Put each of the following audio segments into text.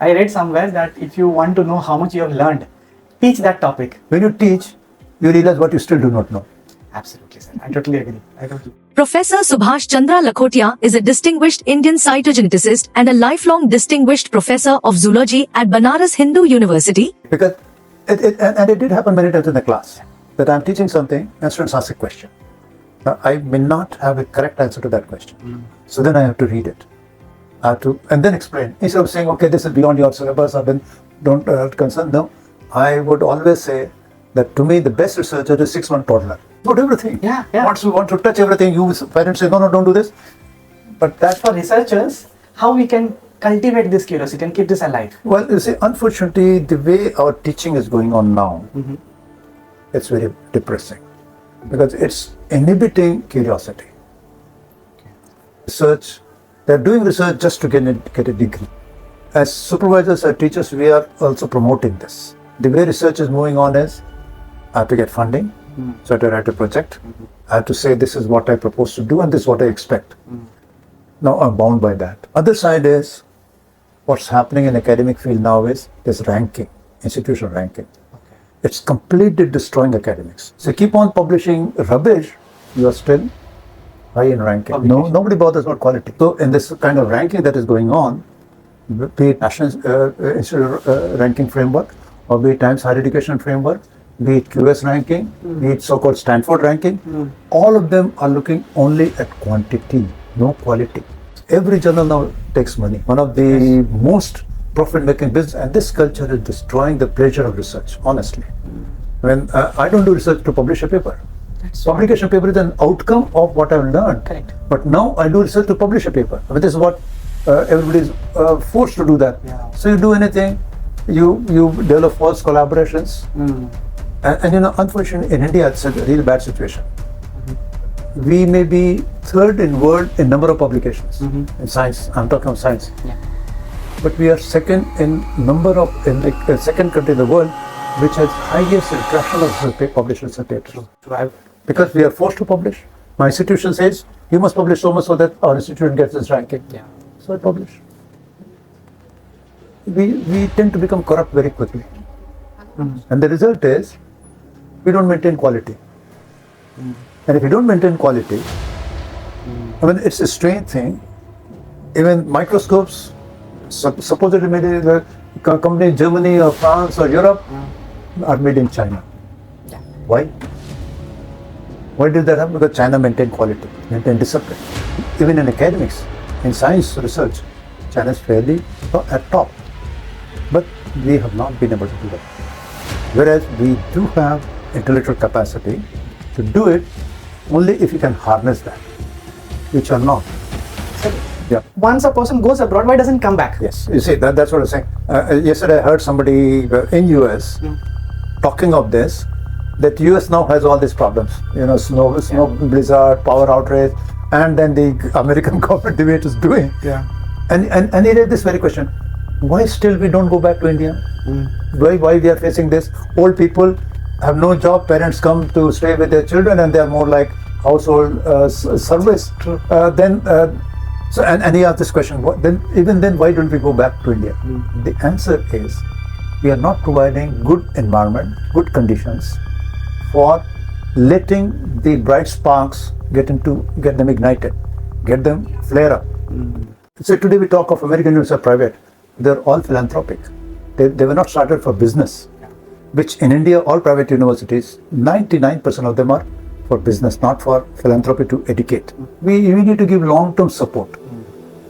I read somewhere that if you want to know how much you have learned, teach that topic. When you teach, you realize what you still do not know. Absolutely, sir. I totally agree. Professor Subhash Chandra Lakhotia is a distinguished Indian cytogeneticist and a lifelong distinguished professor of zoology at Banaras Hindu University. Because it did happen many times in the class that I'm teaching something and students ask a question. Now, I may not have a correct answer to that question. So then I have to read it. I have to, and then explain. Instead of saying, okay, this is beyond your syllabus, or then don't concern. No, I would always say that to me, the best researcher is 6-month toddler. About everything. Yeah. Want to touch everything. You parents say, no, don't do this. But that's for researchers, how we can cultivate this curiosity and keep this alive. Well, you see, unfortunately, the way our teaching is going on now, it's very depressing because it's inhibiting curiosity. Research, they're doing research just to get a degree. As supervisors or teachers, we are also promoting this. The way research is moving on is, I have to get funding, so I have to write a project. I have to say this is what I propose to do and this is what I expect. Now I'm bound by that. Other side is, what's happening in academic field now is this ranking, institutional ranking. It's completely destroying academics. So keep on publishing rubbish, you are still high in ranking. No, nobody bothers about quality. So in this kind of ranking that is going on, be it National Institute ranking framework, or be it Times Higher Education framework, be it QS ranking, be it so-called Stanford ranking, all of them are looking only at quantity, no quality. Every journal now takes money. One of the most profit-making business, and this culture is destroying the pleasure of research, honestly. When I don't do research to publish a paper. Publication paper is an outcome of what I've learned. Correct. But now I do research to publish a paper. I mean, this is what everybody is forced to do that. Yeah. So you do anything, you develop false collaborations. And unfortunately, in India, it's a really bad situation. We may be third in world in number of publications in science. I'm talking of science. Yeah. But we are second in number of, in the second country in the world, which has highest interaction of published research papers. Because we are forced to publish. My institution says, you must publish so much so that our institution gets this ranking. Yeah. So I publish. We tend to become corrupt very quickly. And the result is, we don't maintain quality. And if you don't maintain quality, I mean, it's a strange thing. Even microscopes, supposedly made in a company in Germany or France or Europe, are made in China. Yeah. Why? Why did that happen? Because China maintained quality, maintained discipline. Even in academics, in science research, China is fairly at top. But we have not been able to do that. Whereas we do have intellectual capacity to do it only if you can harness that, which are not. So, yeah. Once a person goes abroad, why doesn't come back? Yes, you see, that's what I'm saying. Yesterday I heard somebody in US talking of this, that US now has all these problems. Snow blizzard, power outrage, and then the American government debate is doing. Yeah. And he raised this very question. Why still we don't go back to India? Why we are facing this? Old people have no job, parents come to stay with their children and they are more like household service. And he asked this question, even then why don't we go back to India? The answer is, we are not providing good environment, good conditions for letting the bright sparks get them ignited, get them flare up. So today we talk of American universities are private. They're all philanthropic. They were not started for business, which in India, all private universities, 99% of them are for business, not for philanthropy to educate. We need to give long-term support.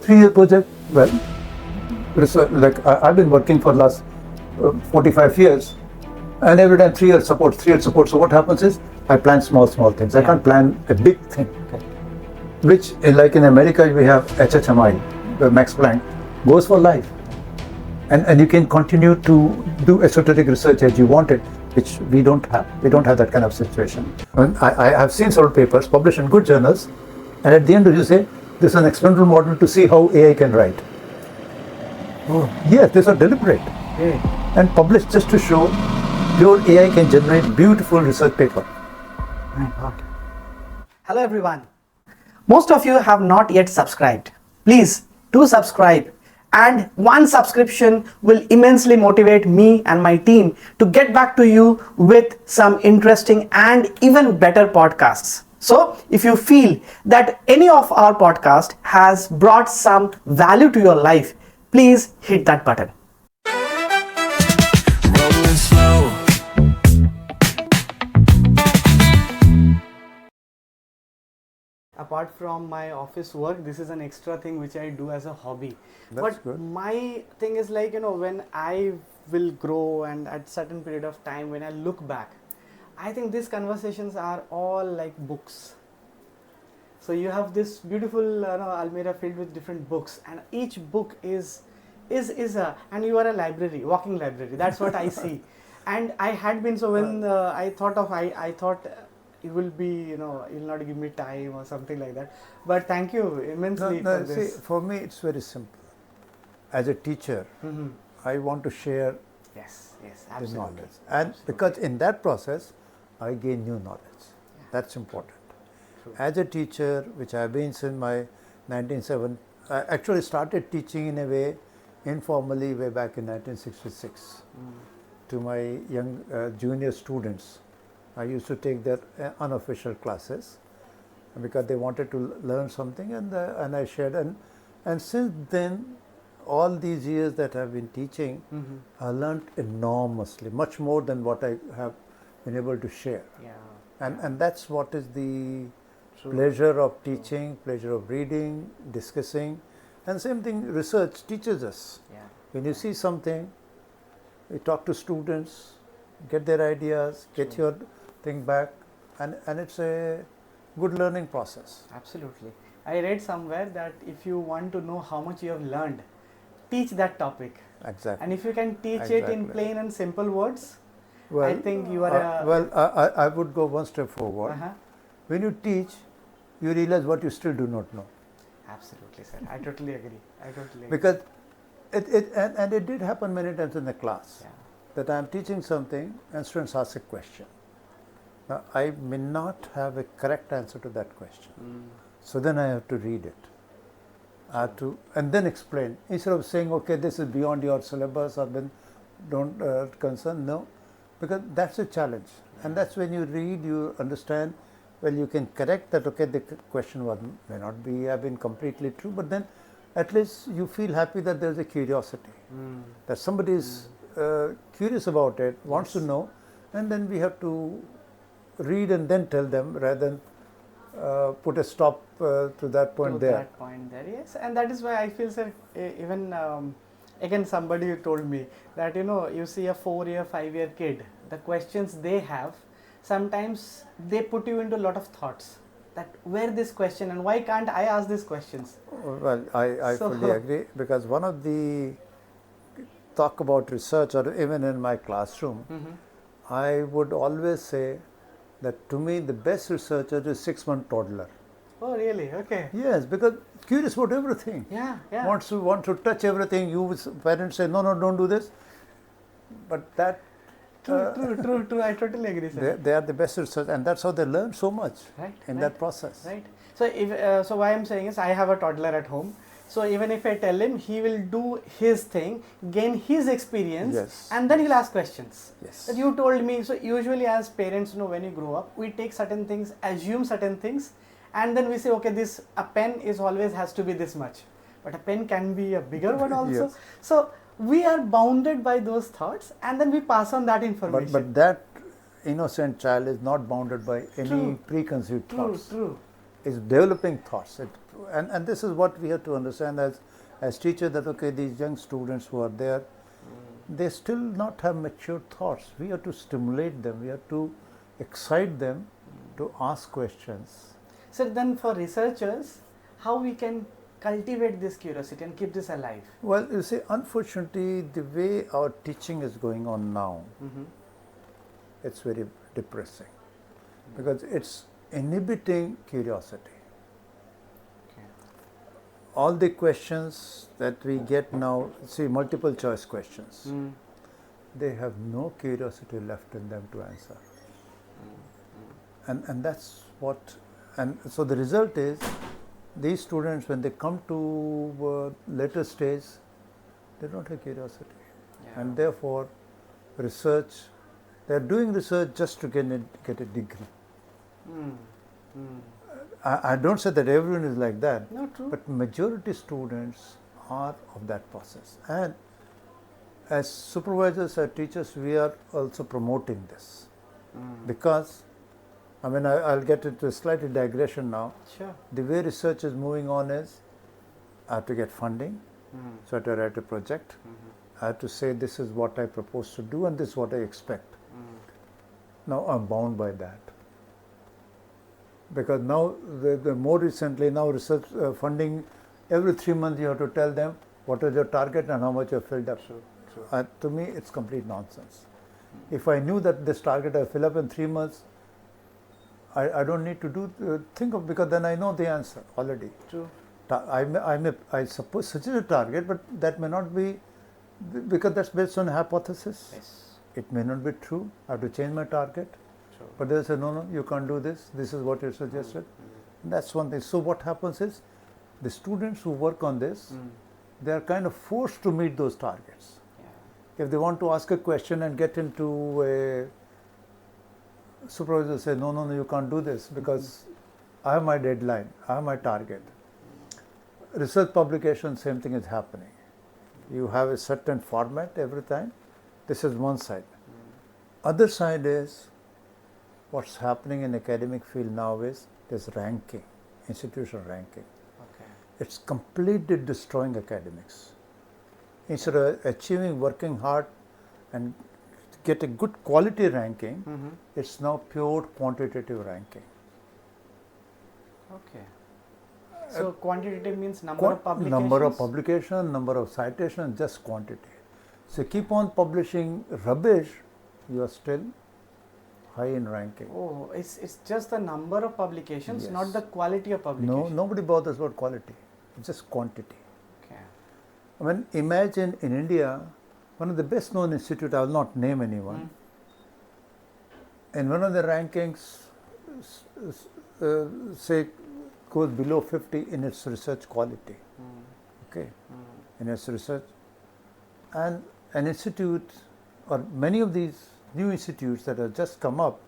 3-year project, well, like I've been working for the last 45 years, and every time 3 years support. So what happens is, I plan small things. I can't plan a big thing. Which, like in America, we have HHMI, Max Planck, goes for life. And you can continue to do esoteric research as you want it, which we don't have. We don't have that kind of situation. I have seen several papers published in good journals, and at the end you say, this is an experimental model to see how AI can write. Oh. Yes, these are deliberate. And published just to show your AI can generate beautiful research paper. Hello everyone. Most of you have not yet subscribed. Please do subscribe and one subscription will immensely motivate me and my team to get back to you with some interesting and even better podcasts. So if you feel that any of our podcast has brought some value to your life, please hit that button. Rolling slow. Apart from my office work, this is an extra thing which I do as a hobby. That's But good. my thing is like, when I will grow and at certain period of time when I look back, I think these conversations are all like books. So you have this beautiful almirah filled with different books, and each book is a, and you are a library, walking library. That's what I see. And I had been, so when I thought it will be, you'll not give me time or something like that. But thank you immensely for this. See, for me, it's very simple. As a teacher, I want to share Yes, the absolutely. knowledge. And because in that process, I gain new knowledge. That's important. True. As a teacher, which I have been since my 1970, I actually started teaching in a way, informally, way back in 1966 to my young junior students. I used to take their unofficial classes because they wanted to learn something, and I shared. And since then, all these years that I've been teaching, I learned enormously, much more than what I have been able to share. Yeah. And that's what is the pleasure of teaching, pleasure of reading, discussing. And same thing, research teaches us. Yeah. When you see something, you talk to students, get their ideas, get your thing back, and it's a good learning process. Absolutely. I read somewhere that if you want to know how much you have learned, teach that topic. Exactly. And if you can teach it in Exactly. plain and simple words, Well, I think you are I would go one step forward. When you teach, you realize what you still do not know. Absolutely, sir. I totally agree. Because it did happen many times in the class. Yeah. That I am teaching something and students ask a question. Now, I may not have a correct answer to that question. So then I have to read it. I have to, and then explain. Instead of saying, okay, this is beyond your syllabus, or then don't concern. No, because that's a challenge. And that's when you read, you understand, well, you can correct that, okay, the question may not have been completely true, but then at least you feel happy that there's a curiosity. That somebody is curious about it, wants to know, and then we have to read and then tell them rather than put a stop to that point there. That point there, yes. And that is why I feel, sir, even again somebody told me that, you see a 4-year, 5-year kid, the questions they have, sometimes they put you into a lot of thoughts. That where this question and why can't I ask these questions? Well, I So- fully agree, because one of the talk about research, or even in my classroom, I would always say that to me the best researcher is 6-month toddler. Oh, really? Okay. Yes, because curious about everything. Yeah. Want to touch everything. You parents say no, don't do this, but that True. I totally agree, sir. they are the best research, and that's how they learn so much in that process. Right. So if so, why I'm saying is I have a toddler at home. So even if I tell him, he will do his thing, gain his experience, Yes. and then he'll ask questions. Yes. That you told me. So usually as parents, when you grow up, we take certain things, assume certain things, and then we say, okay, a pen is always has to be this much, but a pen can be a bigger one also. Yes. So we are bounded by those thoughts, and then we pass on that information. But that innocent child is not bounded by any preconceived thoughts. True. It's developing thoughts. And this is what we have to understand as teachers, that okay, these young students who are there, they still not have mature thoughts. We have to stimulate them. We have to excite them to ask questions. So then for researchers, how we can cultivate this curiosity and keep this alive? Well, you see, unfortunately, the way our teaching is going on now, it's very depressing, because it's inhibiting curiosity. Okay. All the questions that we get now, see, multiple choice questions, they have no curiosity left in them to answer. And that's what, and so the result is, these students, when they come to later stage, They don't have curiosity. Yeah. And therefore, research, they are doing research just to get a degree. I don't say that everyone is like that, No, true. but majority students are of that process. And as supervisors or teachers, we are also promoting this. Because, I mean, I'll get into a slightly digression now. Sure. The way research is moving on is, I have to get funding, so I have to write a project. I have to say this is what I propose to do and this is what I expect. Now I'm bound by that. Because now, the more recently, now research funding, every 3 months you have to tell them what is your target and how much you have filled up. To me, it's complete nonsense. If I knew that this target I fill up in 3 months, I don't need to think of, because then I know the answer already. True. I suppose such is a target, but that may not be, because that's based on a hypothesis. Yes. It may not be true. I have to change my target. True. But they say, no, you can't do this. This is what you suggested. That's one thing. So what happens is, the students who work on this, they are kind of forced to meet those targets. Yeah. If they want to ask a question and get into a supervisor, say, no, you can't do this because I have my deadline, I have my target. Research publication, same thing is happening. You have a certain format every time. This is one side. Other side is, what's happening in academic field now is this ranking, institutional ranking. Okay. It's completely destroying academics. Instead of achieving, working hard and get a good quality ranking, it's now pure quantitative ranking. Okay. So quantitative means number of publications? Number of publications, number of citations, just quantity. So keep on publishing rubbish, you are still high in ranking. Oh, it's just the number of publications, Yes. not the quality of publication. No, nobody bothers about quality. It's just quantity. Okay. I mean, imagine in India, one of the best known institute, I will not name anyone, in one of the rankings, say, goes below 50 in its research quality. Okay, in its research. And an institute, or many of these new institutes that have just come up,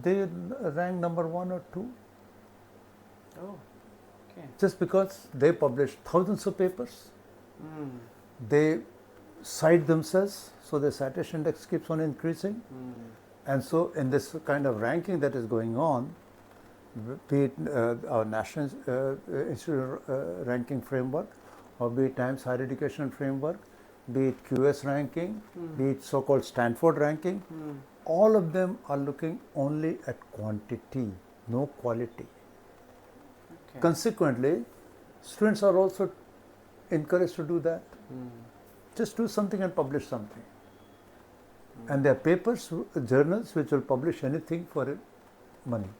they rank number 1 or 2. Oh, okay. Just because they publish thousands of papers. They cite themselves, so the citation index keeps on increasing. And so in this kind of ranking that is going on, be it our National Institute ranking framework, or be it Times Higher Education framework, be it QS ranking, be it so-called Stanford ranking, all of them are looking only at quantity, no quality. Okay. Consequently, students are also encouraged to do that. Just do something and publish something. And there are papers, journals which will publish anything for money.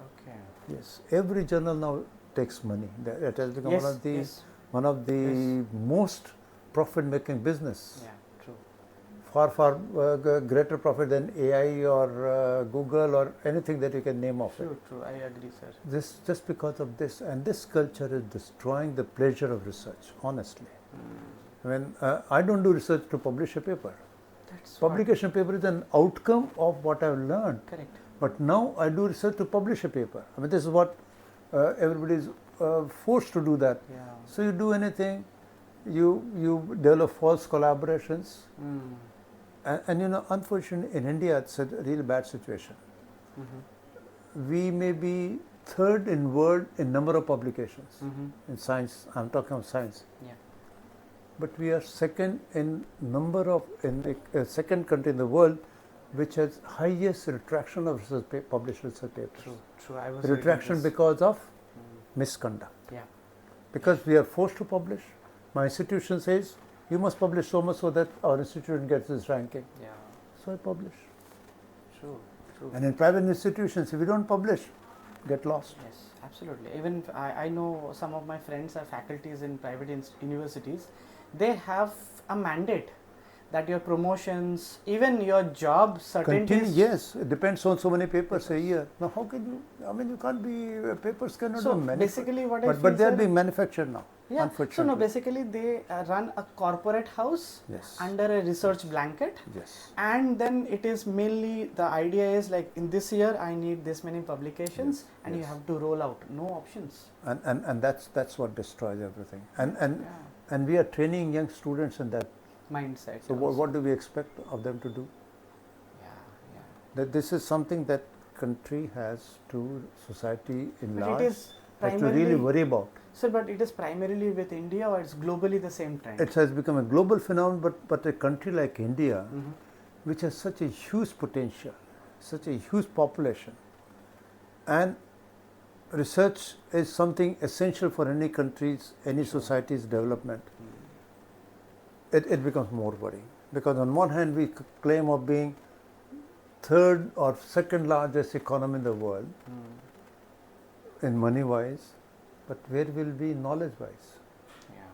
Okay. Yes, every journal now takes money. It has become Yes, one of the most profit-making business. Yeah, true. Far greater profit than AI or Google or anything that you can name of it. True, I agree, sir. This just because of this, and this culture is destroying the pleasure of research. Honestly, I mean, I don't do research to publish a paper. That's Publication paper is an outcome of what I've learned. correct. But now I do research to publish a paper. I mean, this is what everybody is forced to do that. Yeah. So you do anything, you develop false collaborations, and you know, unfortunately, in India, it's a really bad situation. We may be third in world in number of publications in science. I'm talking of science. Yeah. But we are second in number of, in the second country in the world which has highest retraction of published research papers. True. I was Retraction reading this. because of misconduct. Yeah. Because we are forced to publish. My institution says, you must publish so much so that our institution gets this ranking. Yeah. So I publish. True. And in private institutions, if you don't publish, get lost. Yes, absolutely. Even I know some of my friends are faculties in private universities. They have a mandate that your promotions, even your job certainties. Yes, it depends on so many papers a year. Now, how can you? I mean, you can't be papers cannot So be manufactured. basically, what I feel, but they are sir, being manufactured now. Yeah. So unfortunately. no, basically they run a corporate house Yes. under a research blanket, Yes. and then it is mainly the idea is like in this year I need this many publications, Yes, and you yes. have to roll out, no options. And that's what destroys everything. And Yeah. and we are training young students in that. Mindset. So what do we expect of them to do? Yeah, yeah. That this is something that country has to, society in But large, it is has to really primarily, worry about. sir, but it is primarily with India, or it's globally the same trend? It has become a global phenomenon, but a country like India, Mhm. which has such a huge potential, such a huge population, and research is something essential for any country's, any society's development. It becomes more worrying, because on one hand we claim of being third or second largest economy in the world in money wise, but where will be knowledge wise? Yeah.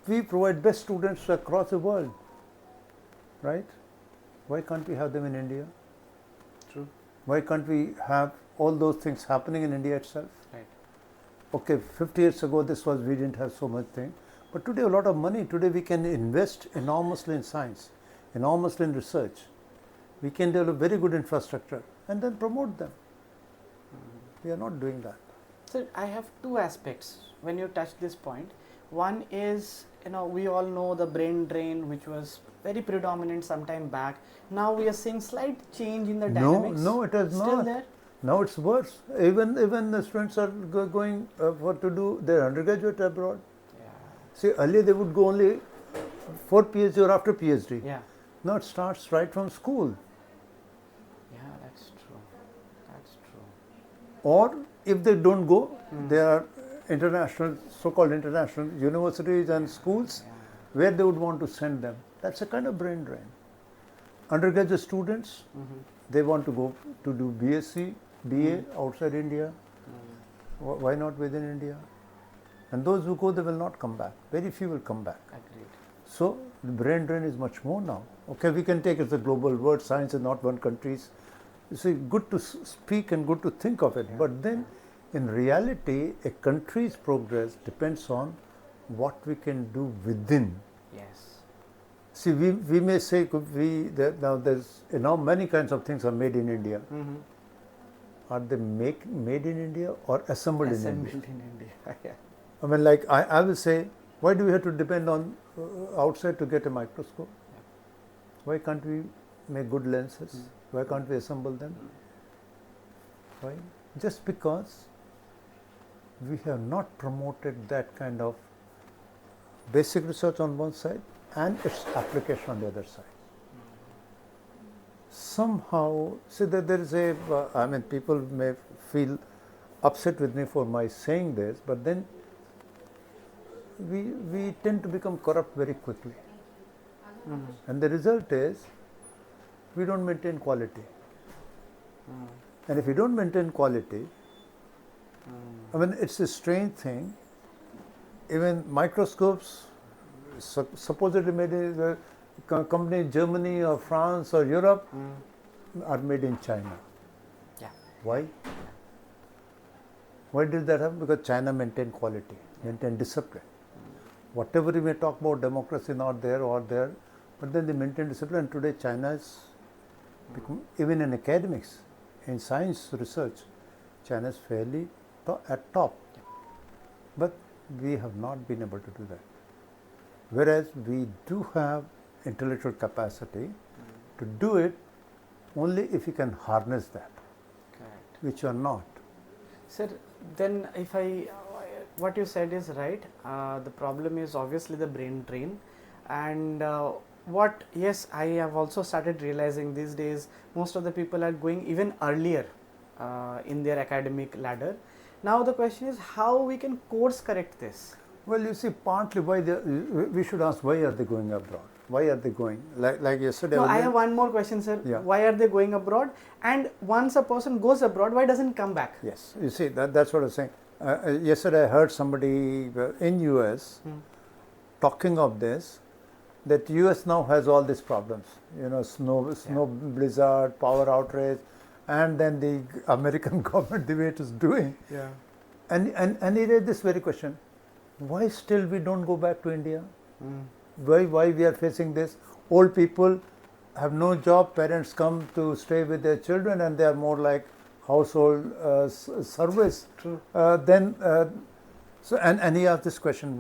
We provide best students across the world, right? Why can't we have them in India? True. Why can't we have all those things happening in India itself? Right. Okay, 50 years ago we didn't have so much thing, but today a lot of money. Today we can invest enormously in science, enormously in research. We can develop very good infrastructure and then promote them. We are not doing that. So I have two aspects when you touch this point. One is, we all know the brain drain, which was very predominant some time back. Now we are seeing slight change in the dynamics. No, it is Still not. there? Now it's worse. Even the students are going to do their undergraduate abroad. Yeah. See, earlier they would go only for PhD or after PhD. Yeah. Now it starts right from school. Yeah, that's true. That's true. Or if they don't go, there are international, so-called international universities and schools where they would want to send them. That's a kind of brain drain. Undergraduate students, they want to go to do BSc, BA outside India. Why not within India? And those who go, they will not come back. Very few will come back. Agreed. So the brain drain is much more now. Okay, we can take it as a global word. Science is not one country's. You see, good to speak and good to think of it. But then, in reality, a country's progress depends on what we can do within. Yes. See, we may say now there's many kinds of things are made in India. Are they made in India or assembled in India? Assembled in India. Yeah. I mean, like I will say, why do we have to depend on outside to get a microscope? Why can't we make good lenses? Why can't we assemble them? Why? Just because we have not promoted that kind of basic research on one side and its application on the other side. Somehow, see that there is people may feel upset with me for my saying this, but then we tend to become corrupt very quickly. And the result is, we don't maintain quality. And if we don't maintain quality, I mean, it's a strange thing. Even microscopes, supposedly made in the company in Germany or France or Europe, are made in China. Yeah. Why? Why did that happen? Because China maintained quality, maintained discipline. Whatever we may talk about democracy not there or there, but then they maintain discipline. And today China is, even in academics, in science research, China is fairly at top. But we have not been able to do that. Whereas we do have intellectual capacity to do it only if you can harness that, Correct. which you are not. Sir, then if what you said is right. The problem is obviously the brain drain, and yes, I have also started realizing these days most of the people are going even earlier in their academic ladder. Now the question is how we can course correct this. Well, you see, partly why we should ask, why are they going abroad? Why are they going? Like yesterday. No, I have one more question, sir. Yeah. Why are they going abroad? And once a person goes abroad, why doesn't come back? Yes, you see, that's what I was saying. Yesterday I heard somebody in US talking of this, that US now has all these problems, snow blizzard, power outrage, and then the American government, the way it is doing, And he raised this very question: why still we don't go back to India? Mm. Why we are facing this? Old people have no job. Parents come to stay with their children, and they are more like household service. True. And he asked this question: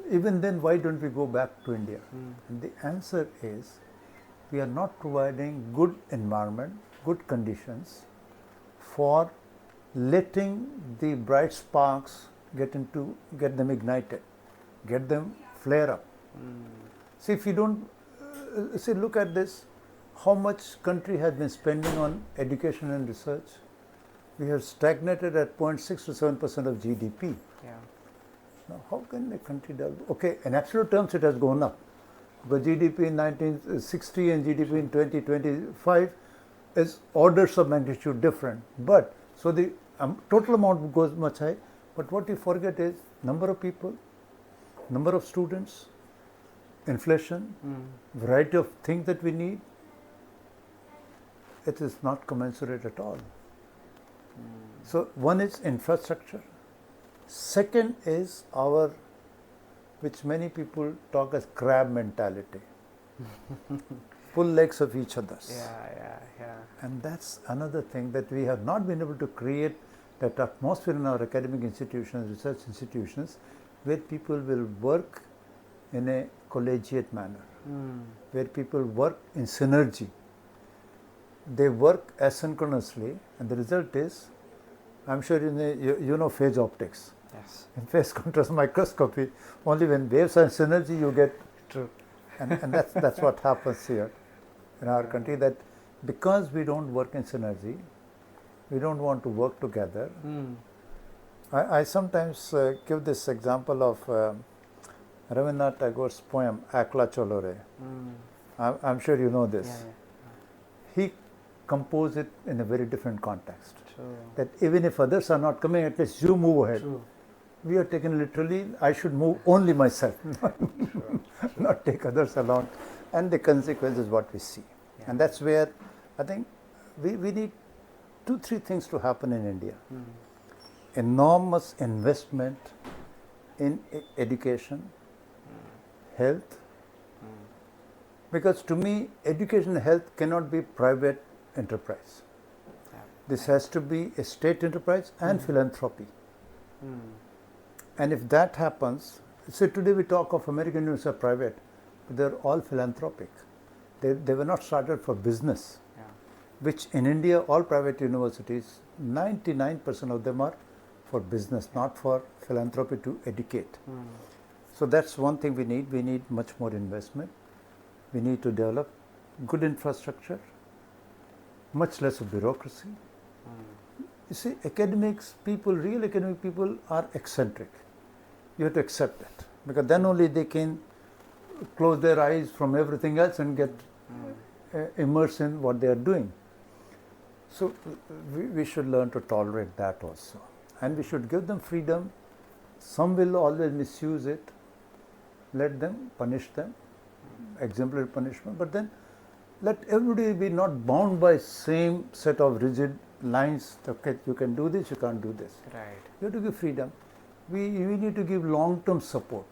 even then, why don't we go back to India? Mm. And the answer is, we are not providing good environment, good conditions for letting the bright sparks get them ignited, get them flare up. Mm. See, if you don't, look at this, how much country has been spending on education and research. We have stagnated at 0.6 to 7% of GDP. Yeah. Now, how can a country develop? Okay, in absolute terms, it has gone up. But GDP in 1960 and GDP in 2025 is orders of magnitude different. But, so the total amount goes much high. But what you forget is number of people, number of students, inflation, variety of things that we need. It is not commensurate at all. So, one is infrastructure. Second is our, which many people talk as crab mentality. Pull legs of each other's. Yeah. And that's another thing, that we have not been able to create that atmosphere in our academic institutions, research institutions, where people will work in a collegiate manner, where people work in synergy. They work asynchronously, and the result is, I'm sure you know phase optics. Yes. In phase contrast microscopy, only when waves are in synergy you get. True. And that's what happens here in our country, that because we don't work in synergy, we don't want to work together. I sometimes give this example of Rabindranath Tagore's poem Akla Cholore. I'm sure you know this. Yeah. He composed it in a very different context. True. That even if others are not coming, at least you move ahead. True. We are taken literally, I should move only myself, not take others along. And the consequence is what we see. Yeah. And that's where I think we need 2-3 things to happen in India. Enormous investment in education, health, because to me, education and health cannot be private enterprise. Yeah. This has to be a state enterprise and philanthropy. And if that happens, so today we talk of American universities are private, but they're all philanthropic. They were not started for business, which in India, all private universities, 99% of them are for business, not for philanthropy to educate. So that's one thing we need. We need much more investment. We need to develop good infrastructure, much less of bureaucracy. You see, academics people, real academic people are eccentric. You have to accept that, because then only they can close their eyes from everything else and get immersed in what they are doing. So we should learn to tolerate that also, and we should give them freedom. Some will always misuse it. Let them, punish them, exemplary punishment, but then let everybody be not bound by same set of rigid lines. Okay, you can do this, you can't do this. Right. You have to give freedom. We need to give long-term support.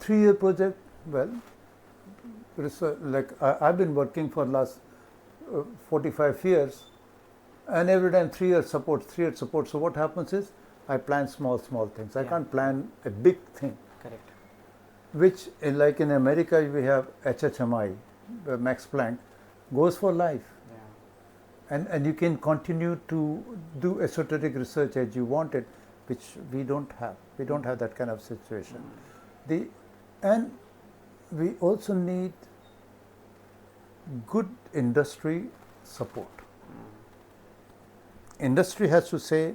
3-year project, well, like I've been working for last 45 years, and every time 3-year support. So what happens is, I plan small things. I can't plan a big thing. Correct. Which, like in America, we have HHMI, Max Planck, goes for life. And you can continue to do esoteric research as you want it, which we don't have. We don't have that kind of situation. And we also need good industry support. Industry has to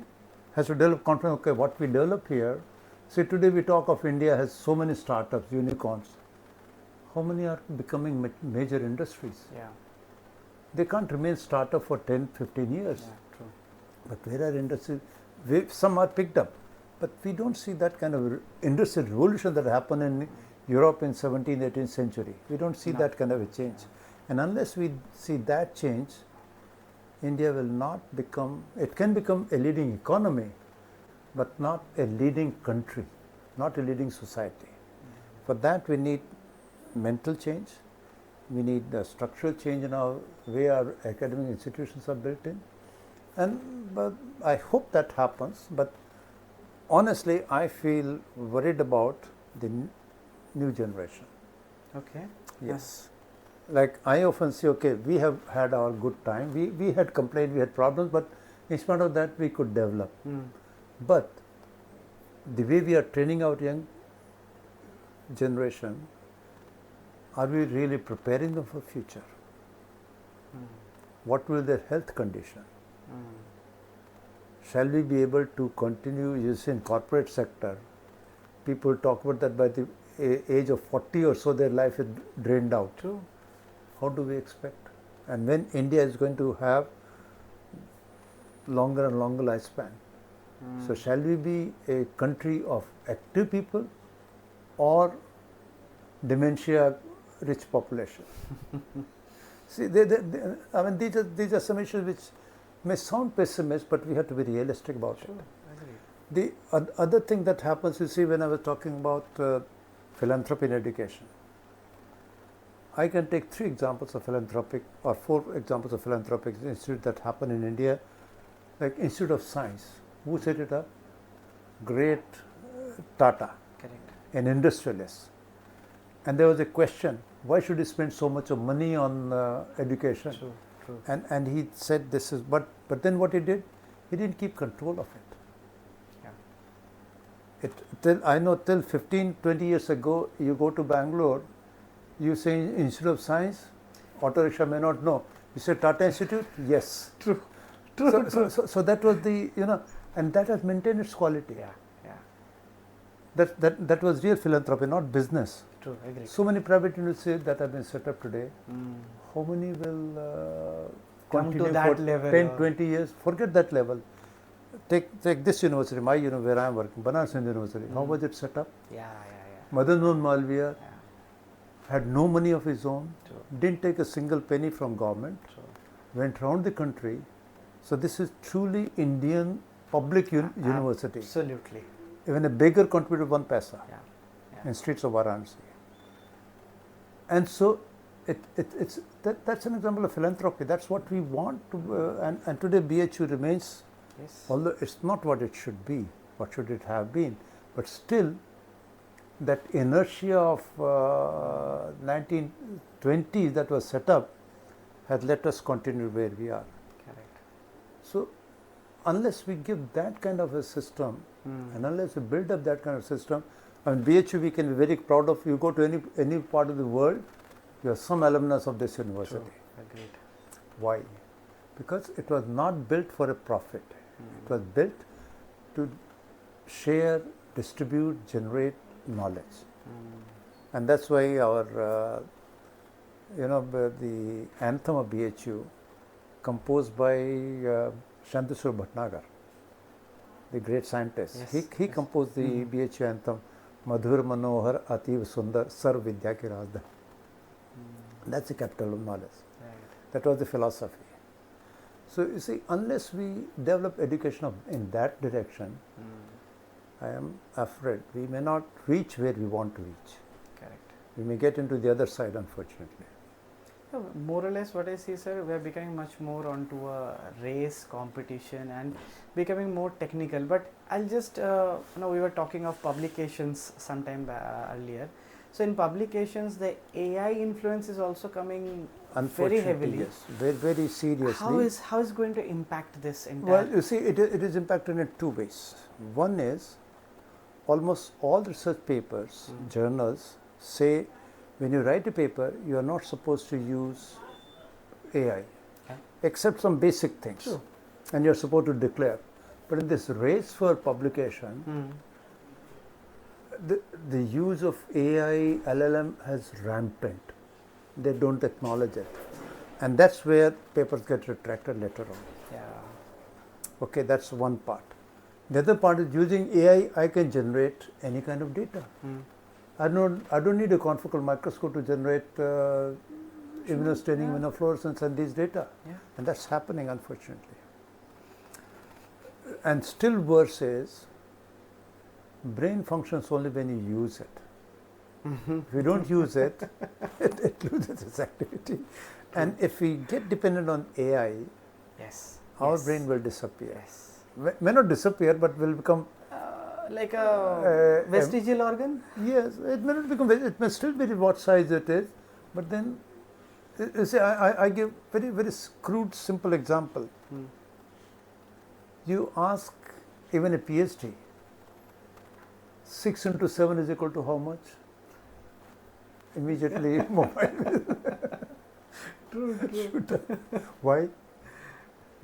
develop confidence. Okay, what we develop here. See, today we talk of India has so many startups, unicorns. How many are becoming major industries? Yeah. They can't remain startup for 10, 15 years. Yeah, true. But where are industries? Some are picked up, but we don't see that kind of industrial revolution that happened in Europe in 17th, 18th century. We don't see that kind of a change. And unless we see that change, India will not become, it can become a leading economy, but not a leading country, not a leading society. For that we need mental change, we need the structural change in our way our academic institutions are built in, but I hope that happens. But honestly, I feel worried about the new generation. Okay. Yes. Like I often say, okay, we have had our good time, we had complained, we had problems, but in spite of that we could develop. But the way we are training our young generation, are we really preparing them for future? What will their health condition? Shall we be able to continue using in corporate sector? People talk about that by the age of 40 or so their life is drained out. True. How do we expect? And when India is going to have longer and longer lifespan, so shall we be a country of active people or dementia rich population? See, I mean, these are some issues which may sound pessimist, but we have to be realistic about it. The other thing that happens, you see, when I was talking about philanthropy in education, I can take 3 examples of philanthropic or 4 examples of philanthropic institutes that happen in India, like Institute of Science. Who set it up? Great Tata, Correct. an industrialist. And there was a question, why should he spend so much of money on education? True. True. And he said this is, but then what he did? He didn't keep control of it. Yeah. I know till 15, 20 years ago, you go to Bangalore, you say Institute of Science, auto rickshaw may not know. You say Tata Institute? Yes. True. So that was the, and that has maintained its quality. Yeah. That was real philanthropy, not business. True. I agree. So many private universities that have been set up today, how many will Come to continue that for level 10, or- 20 years? Forget that level. Take this university, my university, where I am working, Banaras University. How was it set up? Yeah. Madan Mohan Malviya Yeah. had no money of his own, True. didn't take a single penny from government, True. went around the country. So this is truly Indian public university. Absolutely. Even a beggar contributed 1 paisa Yeah. in streets of Varanasi. And so that's an example of philanthropy. That's what we want to, and today BHU remains, Yes. although it's not what it should be, what should it have been, but still that inertia of 1920s that was set up has let us continue where we are. Correct. So unless we give that kind of a system, and unless we build up that kind of system, and BHU we can be very proud of. You go to any part of the world, you have some alumnus of this university. True. Agreed. Why? Because it was not built for a profit. It was built to share, distribute, generate knowledge. And that's why our, the anthem of BHU, composed by Shantasur Bhatnagar, the great scientist. Yes, He composed the BHU anthem, Madhur Manohar Ativ Sundar Sarv Vidya Ki Rajdhan. That's the capital of knowledge. Right. That was the philosophy. So you see, unless we develop education in that direction, I am afraid we may not reach where we want to reach. Correct. We may get into the other side, unfortunately. Yeah, more or less what I see, sir, we are becoming much more onto a race competition and becoming more technical. But I'll just, we were talking of publications sometime earlier. So in publications, the AI influence is also coming very heavily. Yes, very, very seriously. How is going to impact this entire? Well, you see, it is impacted in 2 ways. One is, almost all research papers, journals say, when you write a paper, you are not supposed to use AI, except some basic things. True. And you are supposed to declare. But in this race for publication, the use of AI, LLM has rampant. They don't acknowledge it. And that's where papers get retracted later on. Yeah. Okay, that's one part. The other part is using AI, I can generate any kind of data. I don't need a confocal microscope to generate immunostaining, immunofluorescence and these data. Yeah. And that's happening, unfortunately. And still worse is, Brain functions only when you use it. If you don't use it, it loses its activity. And if we get dependent on AI, Yes. our yes. brain will disappear. Yes. May not disappear, but will become, Like a vestigial organ? yes, it may not become, it may still be what size it is, but then, you see, I give very, very crude, simple example. You ask even a PhD, 6 into 7 is equal to how much? Immediately mobile. True. Why?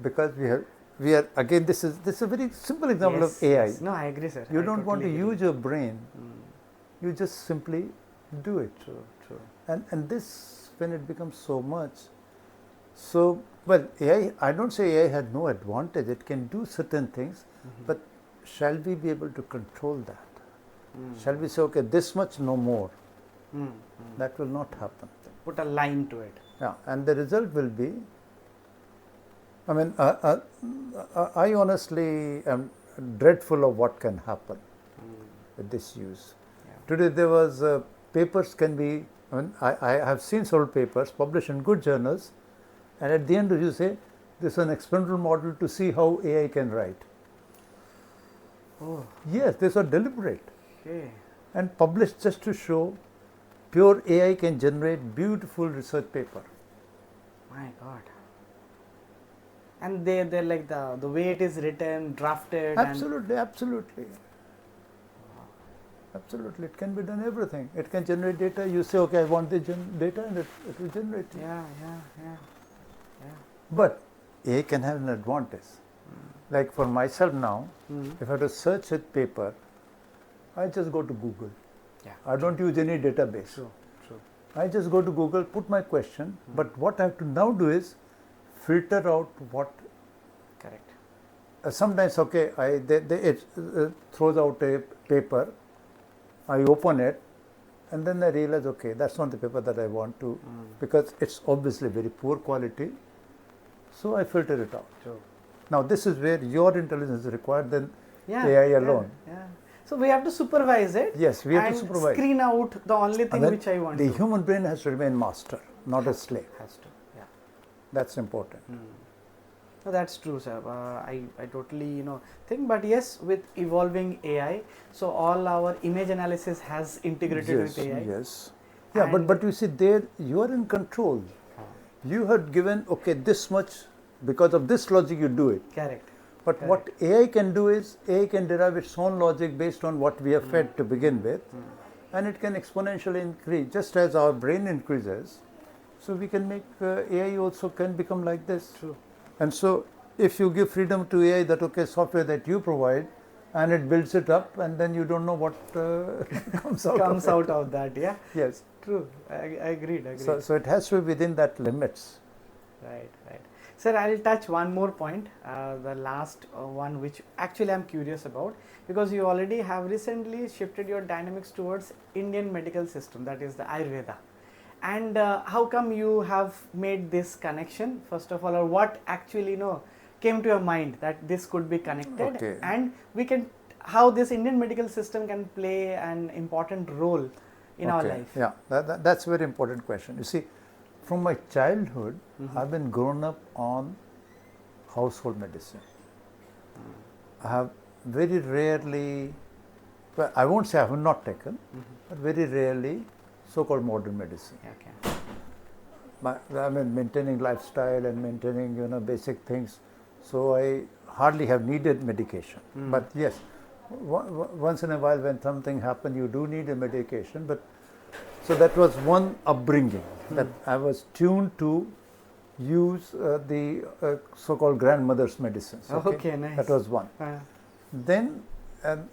Because we are again, this is a very simple example of AI. Yes. No, I agree, sir. You I don't want to totally agree. use your brain, you just simply do it. True. And this, when it becomes so much, so, well, AI, I don't say AI had no advantage, it can do certain things, but shall we be able to control that? Shall we say, okay, this much, no more? That will not happen. Put a line to it. Yeah, and the result will be, I mean, I honestly am dreadful of what can happen with this use. Yeah. Today there was, papers can be, I mean, I have seen several papers published in good journals, and at the end you say, this is an experimental model to see how AI can write. Oh, Yes, these are deliberate okay. and published just to show pure AI can generate beautiful research paper. My God. And they're like the way it is written, drafted. Absolutely. Absolutely, it can be done everything. It can generate data. You say, okay, I want the data, and it will generate it. Yeah. But AI can have an advantage. Like for myself now, if I have to search a paper, I just go to Google. Yeah. I don't use any database. True. I just go to Google, put my question, but what I have to now do is filter out what. Correct. Sometimes, okay, it throws out a paper, I open it, and then I realize, okay, that's not the paper that I want to, because it's obviously very poor quality, so I filter it out. True. Now, this is where your intelligence is required than Yeah. AI alone. Yeah. So we have to supervise it. Yes, we have to and supervise. Screen out the only thing And then which I want the to. human brain has to remain master, not a slave. Has to. Yeah. That's important. No, that's true, sir. I totally think, but yes, with evolving AI, so all our image analysis has integrated with AI. Yes. Yeah, but you see, there you are in control. You had given, okay, this much, because of this logic you do it. Correct. But what AI can do is, AI can derive its own logic based on what we have fed to begin with, and it can exponentially increase, just as our brain increases. So we can make, AI also can become like this. True. And so if you give freedom to AI that, okay, software that you provide, and it builds it up, and then you don't know what comes out of that. Yeah. Yes. True. I agreed. So it has to be within that limits. Right. Sir, I'll touch one more point, the last one which actually I'm curious about, because you already have recently shifted your dynamics towards Indian medical system, that is the Ayurveda. And how come you have made this connection, first of all, or what actually came to your mind that this could be connected, Okay. and how this Indian medical system can play an important role in our life? Yeah, that's a very important question. You see, from my childhood, I've been grown up on household medicine. I have very rarely, well, I won't say I have not taken, but very rarely so-called modern medicine. Okay. I mean, maintaining lifestyle and maintaining, basic things. So I hardly have needed medication. But yes, once in a while when something happens, you do need a medication. But so that was one upbringing, that I was tuned to use the so-called grandmother's medicines. Okay, nice. That was one. Then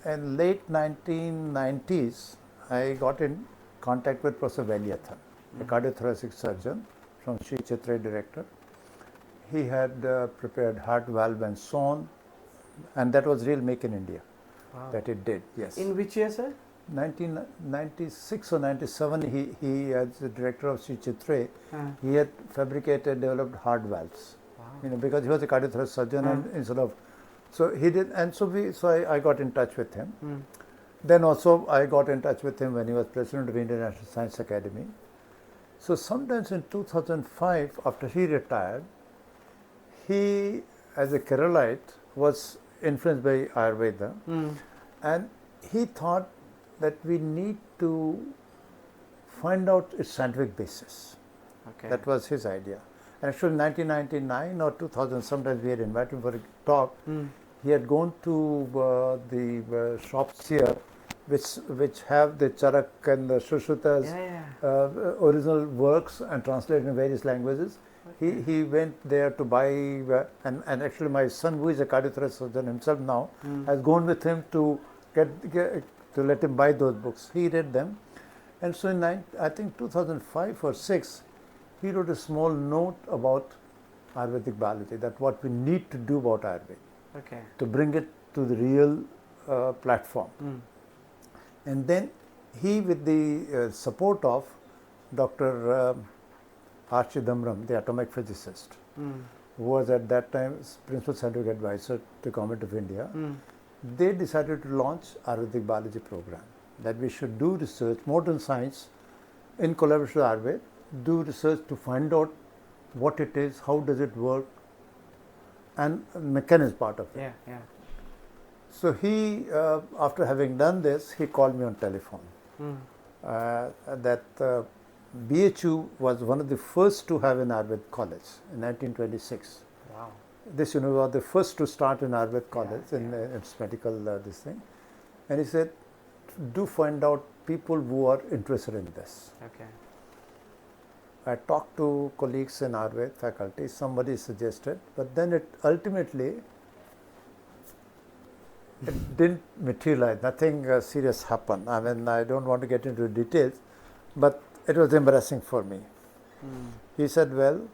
in late 1990s, I got in contact with Professor Valiathan, a cardiothoracic surgeon from Sri Chitra director. He had prepared heart valve and so on, and that was real make in India. Wow. That it did, yes. In which year, sir? 1996 or 97, he as the director of Sri Chitra, he had fabricated, developed heart valves. Wow. Because he was a cardiothoracic surgeon, and instead of, so he did, and so I got in touch with him. then also I got in touch with him when he was president of Indian National Science Academy. So sometimes in 2005, after he retired, he, as a Keralite, was influenced by Ayurveda, and he thought that we need to find out its scientific basis. Okay. That was his idea. And actually, in 1999 or 2000, sometimes we had invited him for a talk. He had gone to the shops here, which have the Charak and the Shushrutas original works and translated in various languages. Okay. He went there to buy, and actually my son, who is a cardiothoracic surgeon himself now, has gone with him to to let him buy those books. He read them, and so in I think 2005 or 6, he wrote a small note about Ayurvedic biology, that what we need to do about Ayurveda, to bring it to the real platform. And then he, with the support of Dr. R. Chidambaram, the atomic physicist, who was at that time principal scientific advisor to the Government of India, they decided to launch Ayurvedic biology program, that we should do research, modern science, in collaboration with Ayurveda, do research to find out what it is, how does it work, and mechanism part of it. So he, after having done this, he called me on telephone. That BHU was one of the first to have an Ayurveda college in 1926. Wow. This was the first to start an Ayurveda college in its medical this thing. And he said, do find out people who are interested in this. I talked to colleagues in Ayurveda faculty, somebody suggested, but then it ultimately it didn't materialize, nothing serious happened. I mean, I don't want to get into details, but it was embarrassing for me. He said, well,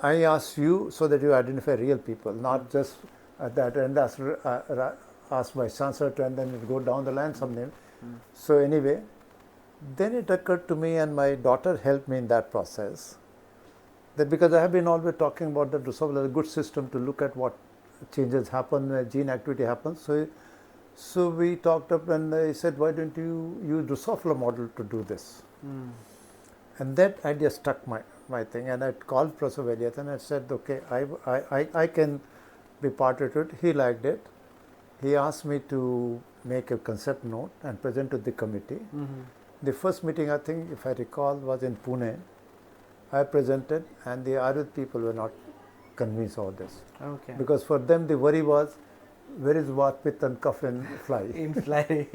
I asked you so that you identify real people, not just at that end ask my chancellor to, and then it go down the line someday. So anyway, then it occurred to me, and my daughter helped me in that process, that because I have been always talking about the Drosophila as a good system to look at what changes happen, gene activity happens. So we talked up, and I said, why don't you use Drosophila model to do this? And that idea struck my thing, and I called Professor Veliath and I said, okay, I can be part of it. He liked it. He asked me to make a concept note and present to the committee. The first meeting, I think, if I recall, was in Pune. I presented, and the Ayurveda people were not convinced of this. Because for them, the worry was, where is Vat, Pitta and Kapha in fly? In fly,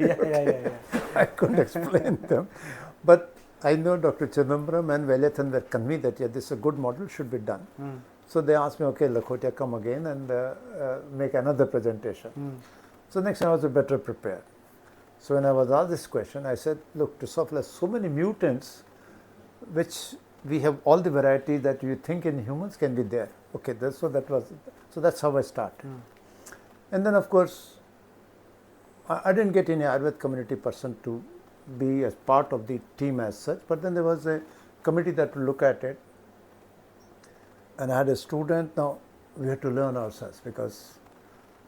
I couldn't explain them. But I know Dr. Chidambaram and Veliathan were convinced that, this is a good model, should be done. So they asked me, okay, Lakhotia, come again and make another presentation. So next time I was better prepared. So when I was asked this question, I said, look, Drosophila has so many mutants, which we have all the varieties that you think in humans can be there. Okay, so that's how I started. And then, of course, I didn't get any Ayurveda community person to be as part of the team as such, but then there was a committee that would look at it. And I had a student. Now we had to learn ourselves, because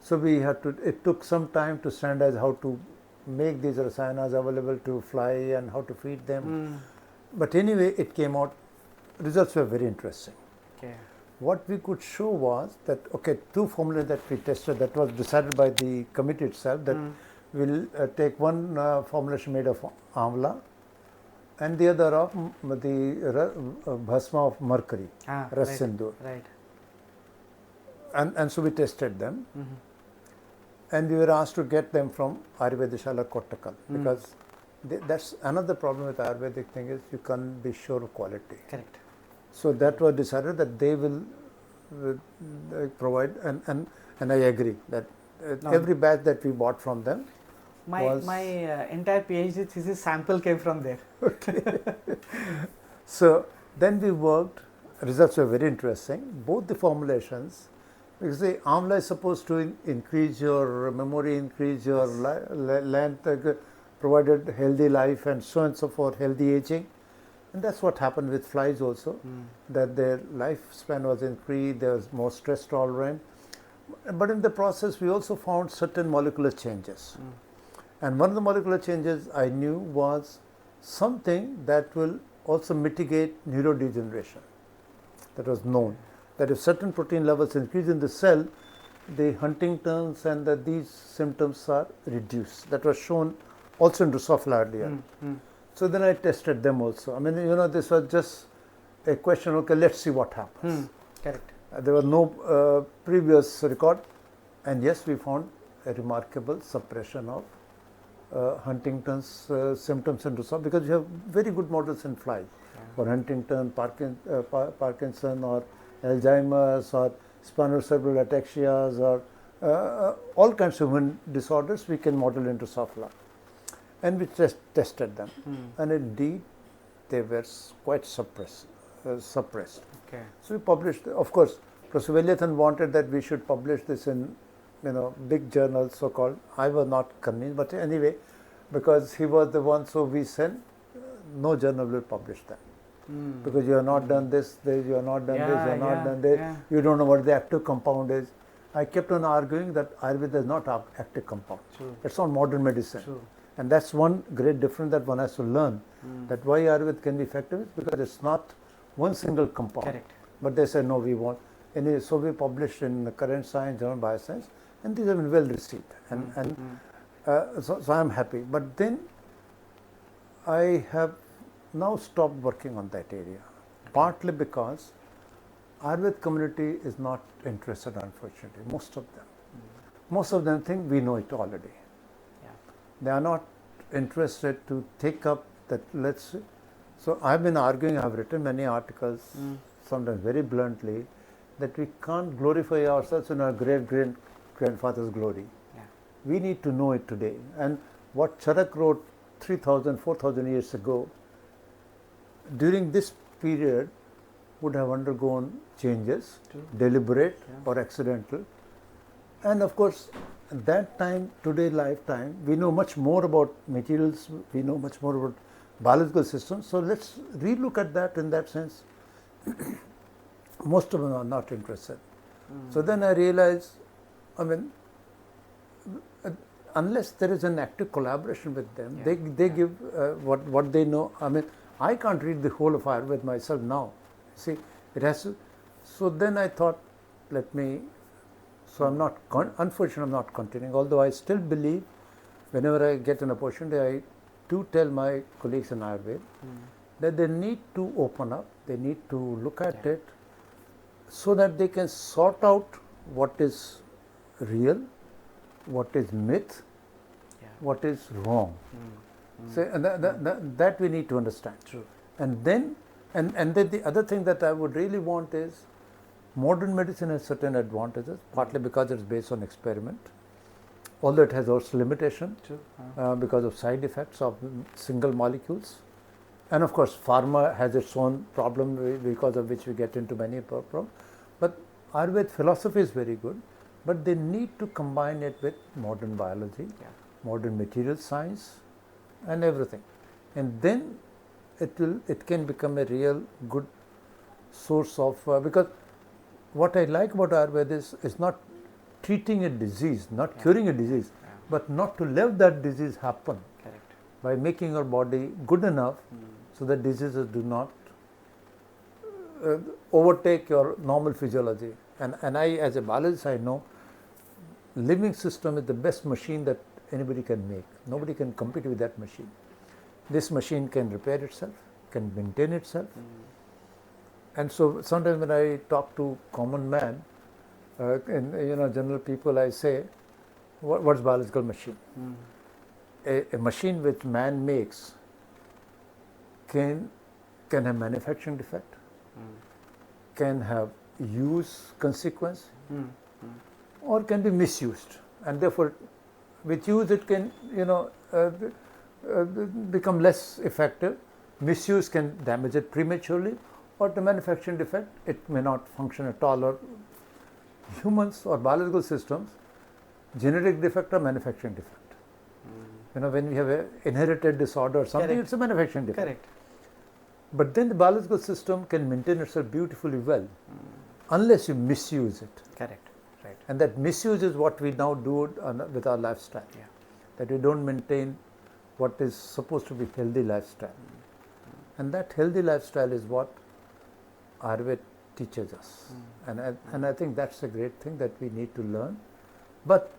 so we had to, it took some time to standardize how to make these rasayanas available to fly and how to feed them. But anyway, it came out, results were very interesting. What we could show was that, okay, two formulas that we tested, that was decided by the committee itself, that we'll take one formulation made of amla and the other of the bhasma of mercury, ras sindoor. And so we tested them. And we were asked to get them from Ayurvedishala Kottakkal, because that's another problem with Ayurvedic thing, is you can't be sure of quality. So that was decided that they will provide, and I agree that every batch that we bought from them. My entire PhD thesis sample came from there. So then we worked, results were very interesting, both the formulations. Because the amla is supposed to increase your memory, increase your length, provided healthy life and so on and so forth, healthy aging. And that's what happened with flies also, that their lifespan was increased, they was more stress tolerant. But in the process, we also found certain molecular changes. And one of the molecular changes I knew was something that will also mitigate neurodegeneration. That was known. That if certain protein levels increase in the cell, the Huntington's and these symptoms are reduced. That was shown also in Drosophila earlier. So then I tested them also. I mean, this was just a question, okay, let's see what happens. Correct. There was no previous record, and yes, we found a remarkable suppression of Huntington's symptoms in Drosophila, because you have very good models in flies for Huntington, Parkinson, or Alzheimer's, or spinocerebellar ataxias, or all kinds of human disorders we can model in Drosophila. And we tested them, and indeed they were quite suppressed. Okay. So we published. Of course, Professor Velayathan wanted that we should publish this in, big journals, so-called. I was not convinced, but anyway, because he was the one, so we said, no journal will publish that. Because you have not done this, you have not done this, you have not done this, you don't know what the active compound is. I kept on arguing that Ayurveda is not active compound. True. It's not modern medicine. True. And that's one great difference that one has to learn, that why Ayurveda can be effective is because it's not one single compound. Correct. But they said, no, we want. Anyway, so we published in the Current Science, Journal of Bioscience, and these have been well received. So I'm happy. But then I have now stopped working on that area, partly because Ayurveda community is not interested, unfortunately, most of them. Most of them think we know it already. They are not interested to take up that, so I've been arguing, I've written many articles, sometimes very bluntly, that we can't glorify ourselves in our great-grandfather's glory. We need to know it today. And what Charak wrote 3,000, 4,000 years ago, during this period would have undergone changes, deliberate or accidental. And of course, at that time, today lifetime, we know much more about materials, we know much more about biological systems. So let's relook at that in that sense. Most of them are not interested. So then I realized, unless there is an active collaboration with them, they give what they know. I can't read the whole of Ayurveda myself now. See, it has to. So then I thought, so I'm not, unfortunately I'm not continuing, although I still believe whenever I get an opportunity, I do tell my colleagues in Ayurveda that they need to open up, they need to look at it so that they can sort out what is real, what is myth, what is wrong. So, and that we need to understand. True. And then the other thing that I would really want is, modern medicine has certain advantages, partly because it's based on experiment, although it has also limitation because of side effects of single molecules. And of course, pharma has its own problem because of which we get into many problems. But Ayurveda philosophy is very good, but they need to combine it with modern biology, modern material science, and everything. And then it can become a real good source of, because what I like about Ayurveda is not treating a disease, not curing a disease, but not to let that disease happen. Correct. By making your body good enough so that diseases do not overtake your normal physiology. And I, as a biologist, I know living system is the best machine that anybody can make. Nobody can compete with that machine. This machine can repair itself, can maintain itself. And so sometimes when I talk to common man, and general people, I say, what's biological machine? A machine which man makes can have manufacturing defect, can have use consequence, or can be misused. And therefore, with use it can become less effective. Misuse can damage it prematurely, or the manufacturing defect, it may not function at all. Or humans or biological systems, genetic defect or manufacturing defect. When we have an inherited disorder or something, it's a manufacturing defect. Correct. But then the biological system can maintain itself beautifully well, unless you misuse it. Correct. Right. And that misuse is what we now do with our lifestyle. Yeah. That we don't maintain what is supposed to be healthy lifestyle. And that healthy lifestyle is what Ayurveda teaches us. And I think that's a great thing that we need to learn. But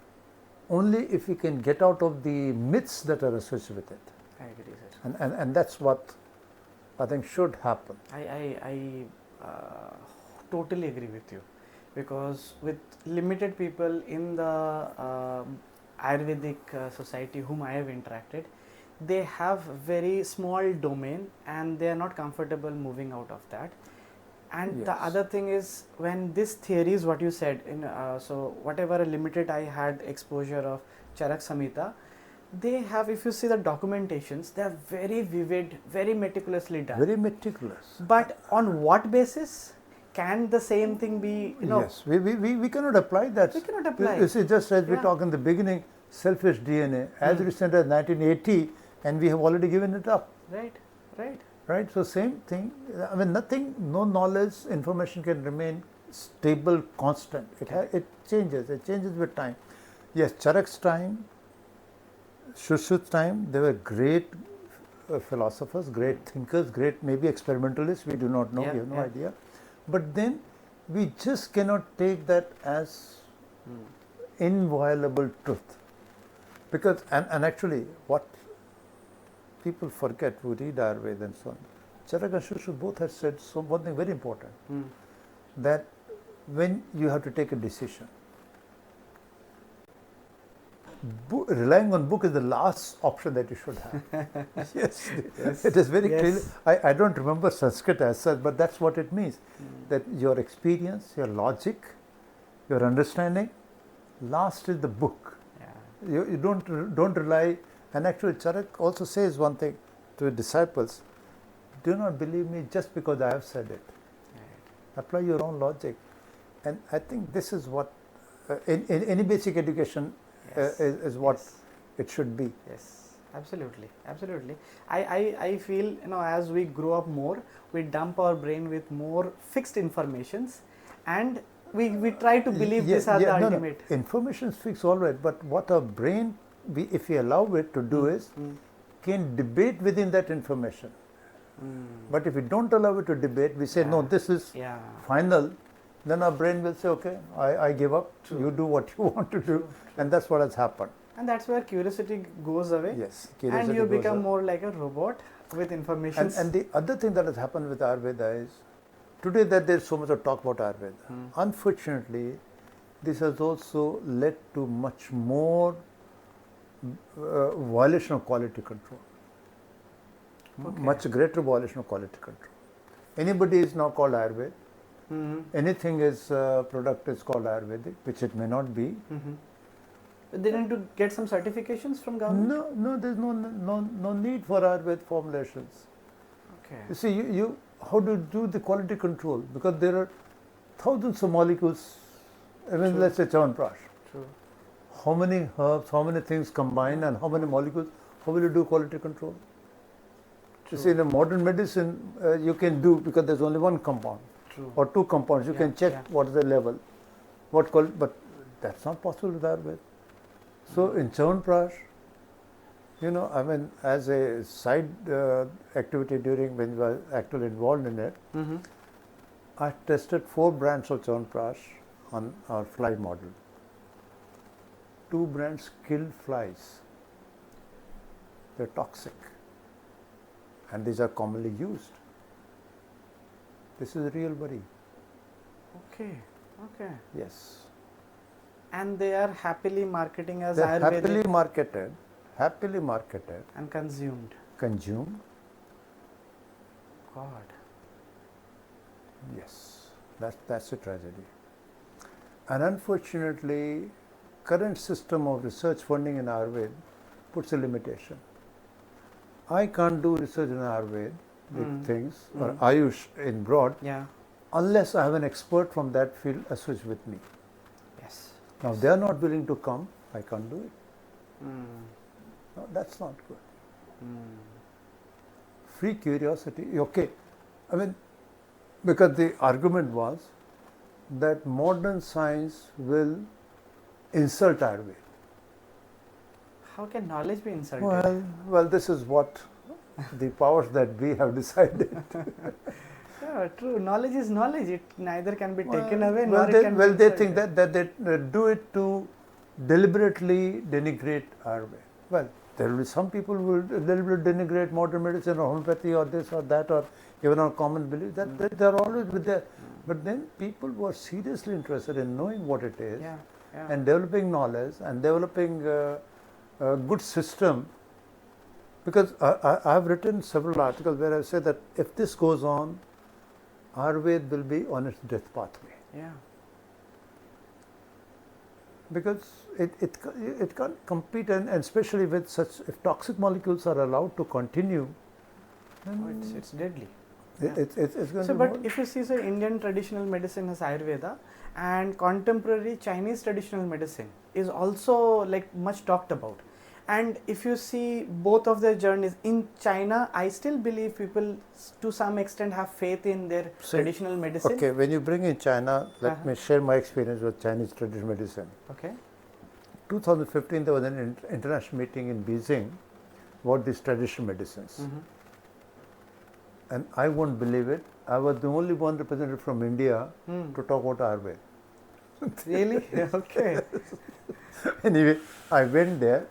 only if we can get out of the myths that are associated with it. I agree, sir. And that's what I think should happen. I totally agree with you, because with limited people in the Ayurvedic society whom I have interacted, they have very small domain and they are not comfortable moving out of that. And the Yes. other thing is, when this theory is what you said, so whatever limited I had exposure of Charak Samhita, they have, if you see the documentations, they are very vivid, very meticulously done. Very meticulous. But on what basis can the same thing be, Yes, we cannot apply that. We cannot apply. You see, just as we Yeah. talked in the beginning, selfish DNA, as recent as 1980, and we have already given it up. Right, right. Right? So same thing. I mean, nothing, no knowledge, information can remain stable, constant. It changes. It changes with time. Yes, Charak's time, Shushru's time, they were great philosophers, great thinkers, great maybe experimentalists. We do not know. Yeah, We have no yeah. idea. But then we just cannot take that as inviolable truth. Because, and actually, what people forget who read Ayurveda and so on, Charak and Shushru both have said one thing very important, that when you have to take a decision, relying on book is the last option that you should have. Yes, it is very Yes. clear. I don't remember Sanskrit as such, but that's what it means. That your experience, your logic, your understanding, last is the book. Yeah. You don't rely. And actually, Charak also says one thing to his disciples: do not believe me just because I have said it. Right. Apply your own logic. And I think this is what in any basic education Yes. is what Yes. it should be. Yes, absolutely, absolutely. I feel, as we grow up more, we dump our brain with more fixed informations, and we try to believe these are the no, ultimate. No. Information is fixed, all right, but what our brain, if we allow it to do is, can debate within that information. But if we don't allow it to debate, we say, no, this is Yeah. final, then our brain will say, okay, I give up, you do what you want to do, and that's what has happened. And that's where curiosity goes away. Yes, And curiosity you goes become up. more like a robot with information. And the other thing that has happened with Ayurveda is, today that there is so much of talk about Ayurveda, unfortunately, this has also led to much more violation of quality control. Okay. Much greater violation of quality control. Anybody is now called Ayurveda. Anything is product is called Ayurvedic, which it may not be. They need to get some certifications from government. No, there's no need for Ayurveda formulations. Okay. You see, you how do you do the quality control? Because there are thousands of molecules. I mean, True. let's say Chyawanprash. True. How many herbs, how many things combine, and how many molecules? How will you do quality control? You see, in a modern medicine, you can do, because there's only one compound True. or two compounds. You Yeah, can check yeah. what is the level, but that's not possible with Ayurveda. So in Chyawanprash, I mean, as a side activity during when we were actually involved in it, I tested 4 brands of Chyawanprash on our fly model. 2 brands killed flies. They're toxic, and these are commonly used. This is a real worry. Okay. Okay. Yes. And they are happily marketing as They're Ayurvedic happily marketed, and consumed. consumed. God. Yes, that's a tragedy. And unfortunately, current system of research funding in Ayurveda puts a limitation. I can't do research in Ayurveda with things, or Ayush in broad, Yeah. unless I have an expert from that field associated with me. Yes. Now, they are not willing to come, I can't do it. No, that's not good. Free curiosity, okay. I mean, because the argument was that modern science will insult Ayurveda. How can knowledge be insulted? Well, this is what the powers that we have decided. Yeah, true. Knowledge is knowledge. It neither can be taken away nor They, it can be they insulted. think that they do it to deliberately denigrate Ayurveda. Well, there will be some people who will deliberately denigrate modern medicine or homeopathy or this or that or even our common belief. That they are always with there. But then people who are seriously interested in knowing what it is Yeah, yeah. and developing knowledge and developing a good system. Because I have written several articles where I say that if this goes on, Ayurveda will be on its death pathway. Yeah. Because it can't compete, and especially with such, if toxic molecules are allowed to continue, then It's deadly. it's going So, to but if you see, so Indian traditional medicine is Ayurveda, and contemporary Chinese traditional medicine is also like much talked about. And if you see both of their journeys in China, I still believe people to some extent have faith in their traditional medicine. Okay, when you bring in China, let me share my experience with Chinese traditional medicine. Okay. 2015, there was an international meeting in Beijing about these traditional medicines. And I won't believe it, I was the only one representative from India to talk about Ayurveda. Really? Okay. Anyway, I went there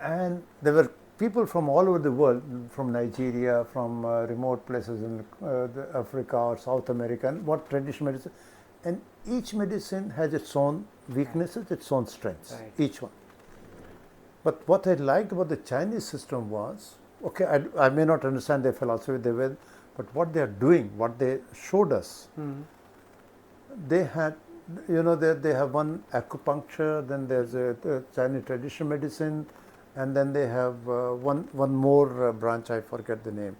and there were people from all over the world, from Nigeria, from remote places in Africa or South America, and what traditional medicine, and each medicine has its own weaknesses, its own strengths, each one. But what I liked about the Chinese system was, okay, I may not understand their philosophy, but what they are doing, what they showed us, they had, they have one acupuncture, then there's a Chinese traditional medicine, and then they have one more branch, I forget the name.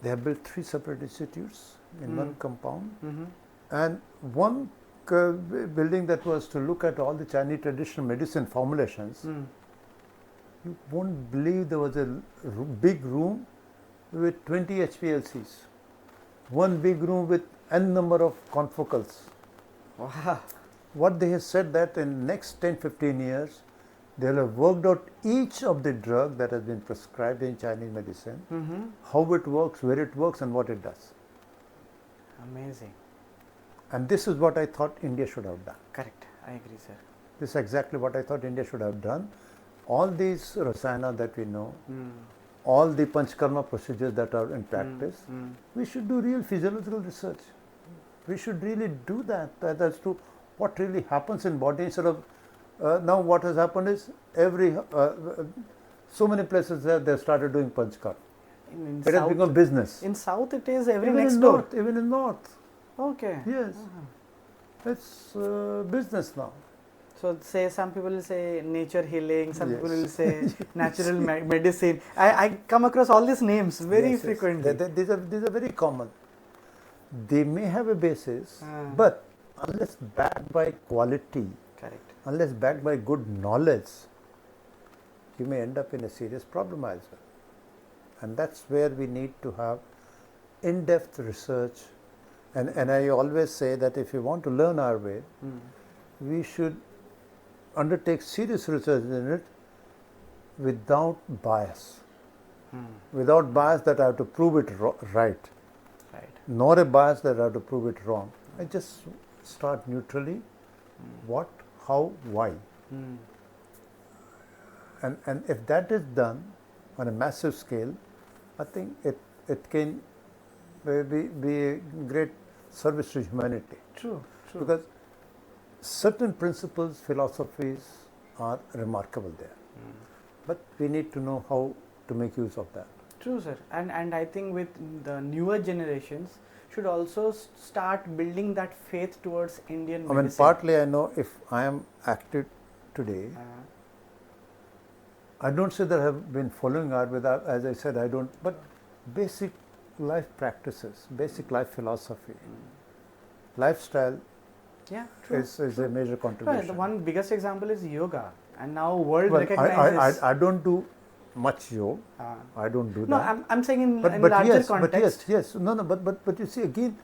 They have built 3 separate institutes in one compound, and one building that was to look at all the Chinese traditional medicine formulations. You won't believe there was a big room with 20 HPLCs, one big room with n number of confocals. Wow. What they have said that in next 10-15 years, they will have worked out each of the drug that has been prescribed in Chinese medicine, how it works, where it works, and what it does. Amazing. And this is what I thought India should have done. Correct. I agree, sir. This is exactly what I thought India should have done. All these rasayana that we know, all the panchkarma procedures that are in practice, we should do real physiological research. We should really do that as to what really happens in body instead of now what has happened is so many places there they started doing panchkarma. It has become business. In South it is every Even next in door. North, even in North. Okay. Yes. It's business now. So say some people will say nature healing, some people will Yes. say natural medicine. I come across all these names very frequently. These are very common. They may have a basis, but unless backed by quality, Correct. unless backed by good knowledge, you may end up in a serious problem as well. And that's where we need to have in-depth research. And I always say that if you want to learn Ayurveda, we should undertake serious research in it without bias. Without bias that I have to prove it right. Nor a bias that I have to prove it wrong. I just start neutrally. What, how, why. And if that is done on a massive scale, I think it can be a great service to humanity. True. Because certain principles, philosophies are remarkable there. But we need to know how to make use of that. True, sir. And I think with the newer generations should also start building that faith towards Indian medicine. I mean, partly I know if I am active today, I don't say that I have been following Ayurveda, as I said, I don't, but basic life practices, basic life philosophy, lifestyle is a major contribution. The one biggest example is yoga, and now world Well, recognizes. I don't do much yoga. I don't do No, that. I'm saying in But larger yes, context. but yes, no, but you see again,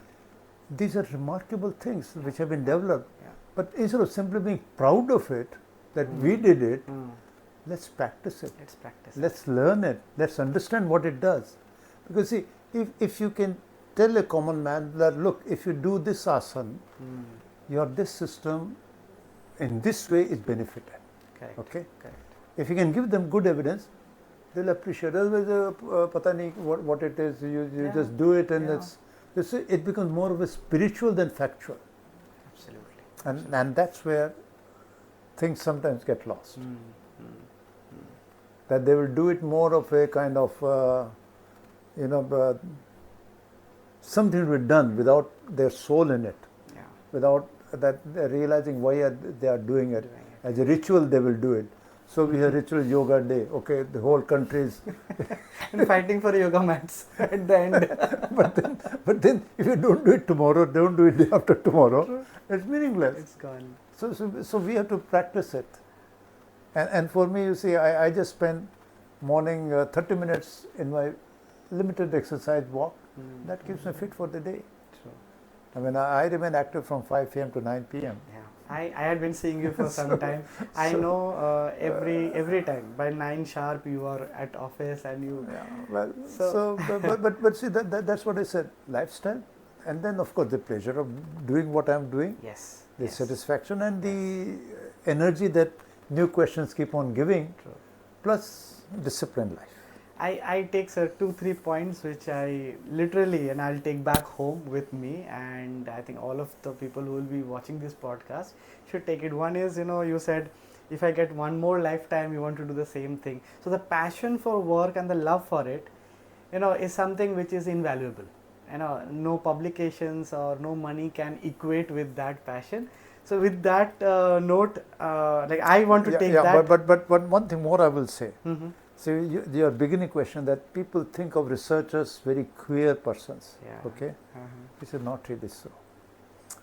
these are remarkable things which have been developed. But instead of simply being proud of it, that we did it, let's practice it. Let's practice. Let's learn it. Let's understand what it does. Because see, if you can tell a common man that, look, if you do this asana, your this system in this way is benefited. Correct. Okay? Correct. If you can give them good evidence, they'll appreciate. Otherwise, pata nahi what it is, you just do it, and it becomes more of a spiritual than factual. Absolutely. And that's where things sometimes get lost. That they will do it more of a kind of, something to be done without their soul in it, without that they're realizing why they are doing it. As a ritual, they will do it. So we have ritual yoga day. Okay, the whole country is and fighting for yoga mats at the end. but then if you don't do it tomorrow, don't do it day after tomorrow, it's meaningless. It's gone. So we have to practice it. And for me, you see, I just spend morning 30 minutes in my limited exercise walk. That keeps me fit for the day. True. I mean, I remain active from 5 p.m. to 9 p.m. Yeah. I had been seeing you for some time. I know every time by 9 sharp you are at office and you. Yeah, well, but see that's what I said. Lifestyle, and then of course the pleasure of doing what I'm doing. Yes. The satisfaction and the energy that new questions keep on giving. True. Plus disciplined life. I take 2-3 points which I literally and I'll take back home with me, and I think all of the people who will be watching this podcast should take it. One is, you said if I get one more lifetime, you want to do the same thing. So the passion for work and the love for it, is something which is invaluable. No publications or no money can equate with that passion. So with that note, I want to take that. But one thing more I will say. So your beginning question that people think of researchers very queer persons. Yeah. Okay, this is not really so.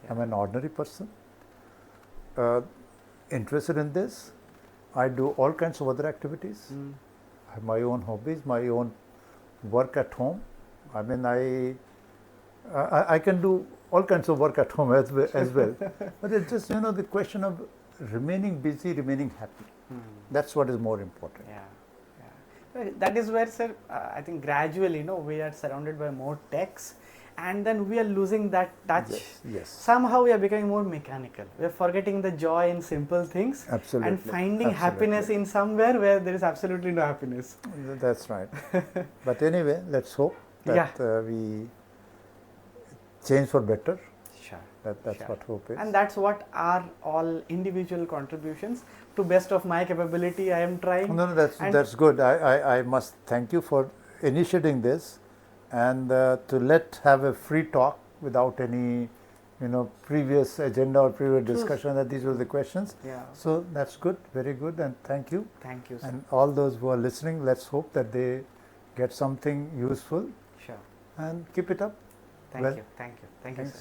Yeah. I'm an ordinary person, interested in this. I do all kinds of other activities. I have my own hobbies, my own work at home. I mean, I can do all kinds of work at home as well. But it's just the question of remaining busy, remaining happy. That's what is more important. Yeah. That is where, sir, I think gradually, we are surrounded by more techs, and then we are losing that touch. Yes. Somehow we are becoming more mechanical. We are forgetting the joy in simple things. Absolutely. And finding happiness in somewhere where there is absolutely no happiness. That's right. But anyway, let's hope that we change for better. Sure. That's what hope is. And that's what are all individual contributions. To best of my capability, I am trying. No, that's good. I must thank you for initiating this, and to have a free talk without any, previous agenda or previous discussion that these were the questions. Yeah. So that's good, very good, and thank you. Thank you, sir. And all those who are listening, let's hope that they get something useful. Sure. And keep it up. Thank you, sir. Thank you.